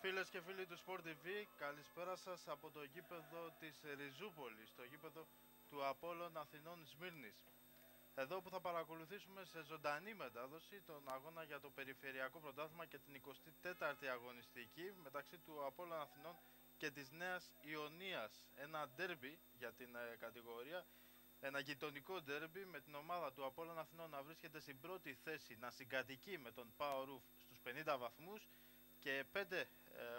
Φίλες και φίλοι του Sport TV, καλησπέρα σας από το γήπεδο της Ριζούπολης, το γήπεδο του Απόλλων Αθηνών Σμύρνης. Εδώ που θα παρακολουθήσουμε σε ζωντανή μετάδοση τον αγώνα για το Περιφερειακό Πρωτάθλημα και την 24η αγωνιστική μεταξύ του Απόλλων Αθηνών και της Νέας Ιωνίας. Ένα ντέρμπι για την κατηγορία, ένα γειτονικό ντέρμπι με την ομάδα του Απόλλων Αθηνών να βρίσκεται στην πρώτη θέση, να συγκατοικεί με τον Πάο Ρουφ στους 50 βαθμούς και 5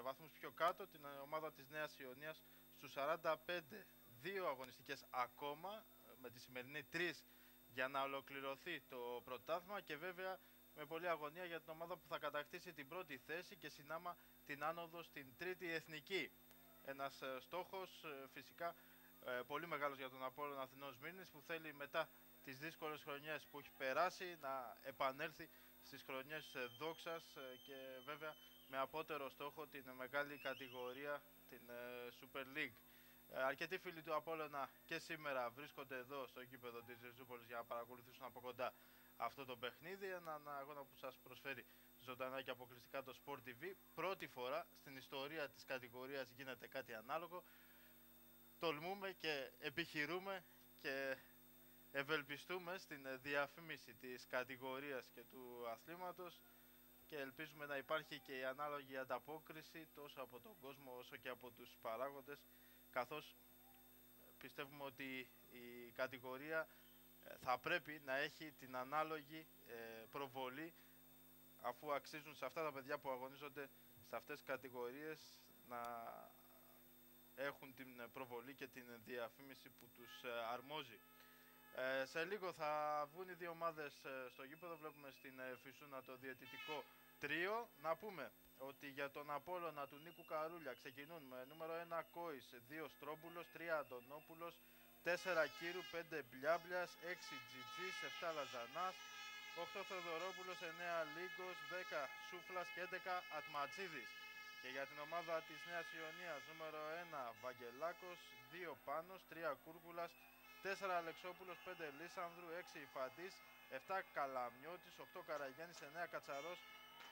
βαθμούς πιο κάτω την ομάδα της Νέας Ιωνίας στους 45. Δύο αγωνιστικές ακόμα, με τη σημερινή 3, για να ολοκληρωθεί το πρωτάθλημα και βέβαια με πολλή αγωνία για την ομάδα που θα κατακτήσει την πρώτη θέση και συνάμα την άνοδο στην τρίτη εθνική. Ένας στόχος φυσικά πολύ μεγάλος για τον Απόλλωνα Αθηνών Σμύρνης, που θέλει μετά τις δύσκολες χρονιές που έχει περάσει να επανέλθει στις χρονιές δόξας και βέβαια με απότερο στόχο την μεγάλη κατηγορία, την Super League. Αρκετοί φίλοι του Απόλλωνα και σήμερα βρίσκονται εδώ στο γήπεδο της Ριζούπολης για να παρακολουθήσουν από κοντά αυτό το παιχνίδι, έναν αγώνα που σας προσφέρει ζωντανά και αποκλειστικά το Sport TV. Πρώτη φορά στην ιστορία της κατηγορίας γίνεται κάτι ανάλογο. Τολμούμε και επιχειρούμε και ευελπιστούμε στην διαφήμιση της κατηγορίας και του αθλήματος και ελπίζουμε να υπάρχει και η ανάλογη ανταπόκριση τόσο από τον κόσμο όσο και από τους παράγοντες, καθώς πιστεύουμε ότι η κατηγορία θα πρέπει να έχει την ανάλογη προβολή, αφού αξίζουν σε αυτά τα παιδιά που αγωνίζονται σε αυτές τις κατηγορίες να έχουν την προβολή και την διαφήμιση που τους αρμόζει. Σε λίγο θα βγουν οι δύο ομάδες στο γήπεδο. Βλέπουμε στην Φυσούνα το διαιτητικό τρίο. Να πούμε ότι για τον Απόλλωνα του Νίκου Καρούλια ξεκινούν με νούμερο 1 Κόης, 2 Στρόμπουλος, 3 Αντωνόπουλος, 4 Κύρου, 5 Μπλιάμπλιας, 6 Τζιτζής, 7 Λαζανάς, 8 Θεοδωρόπουλος, 9 Λίγκος, 10 Σούφλας και 11 Ατματζίδης. Και για την ομάδα της Νέας Ιωνίας νούμερο 1 Βαγγελάκος, 2 Πάνος, 3 Κούρκουλας, 4 Αλεξόπουλος, 5 Λίσανδρου, 6 Ιφαντής, 7 Καλαμιώτης, 8 Καραγιάννης, 9 Κατσαρός,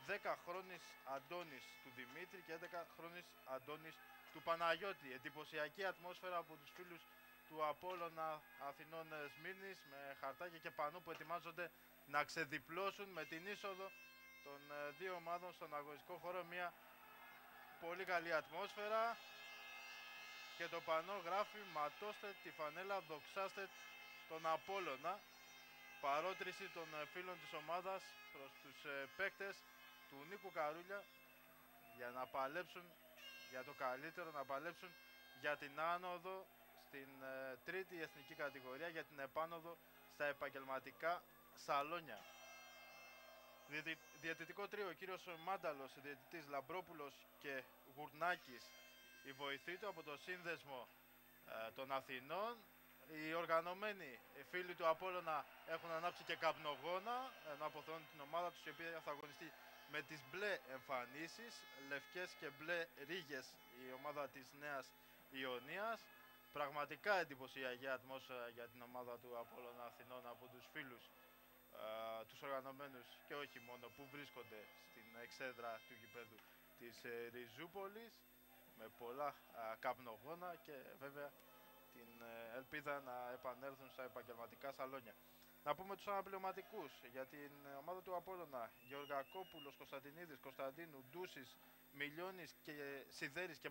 10 Χρόνης Αντώνης του Δημήτρη και 11 Χρόνης Αντώνης του Παναγιώτη. Εντυπωσιακή ατμόσφαιρα από τους φίλους του Απόλλωνα Αθηνών Σμύρνης, με χαρτάκια και πανό που ετοιμάζονται να ξεδιπλώσουν με την είσοδο των δύο ομάδων στον αγωνιστικό χώρο. Μια πολύ καλή ατμόσφαιρα και το πανό γράφει «Ματώστε τη φανέλα, δοξάστε τον Απόλλωνα». Παρότριση των φίλων της ομάδας προς τους παίκτες του Νίκου Καρούλια για να παλέψουν για το καλύτερο, να παλέψουν για την άνοδο στην τρίτη εθνική κατηγορία, για την επάνωδο στα επαγγελματικά σαλόνια. Διαιτητικό τρίο, ο κύριος Μάνταλος, διαιτητής, Λαμπρόπουλος και Γουρνάκης η βοηθή του από το σύνδεσμο των Αθηνών. Οι οργανωμένοι φίλοι του Απόλλωνα έχουν ανάψει και καπνογόνα να αποθεώνουν την ομάδα τους, η οποία θα αγωνιστεί με τις μπλε εμφανίσεις, λευκές και μπλε ρίγες, η ομάδα της Νέας Ιωνίας. Πραγματικά εντυπωσιακή ατμόσφαιρα για την ομάδα του Απόλλωνα Αθηνών από τους φίλους, τους οργανωμένους και όχι μόνο, που βρίσκονται στην εξέδρα του γηπέδου της Ριζούπολης, με πολλά καπνογόνα και βέβαια την ελπίδα να επανέλθουν στα επαγγελματικά σαλόνια. Να πούμε τους αναπληρωματικούς για την ομάδα του Απόλλωνα: Γεωργακόπουλος, Κωνσταντινίδης, Κωνσταντίνου, Ντούσης, Μιλιώνης και Σιδέρης και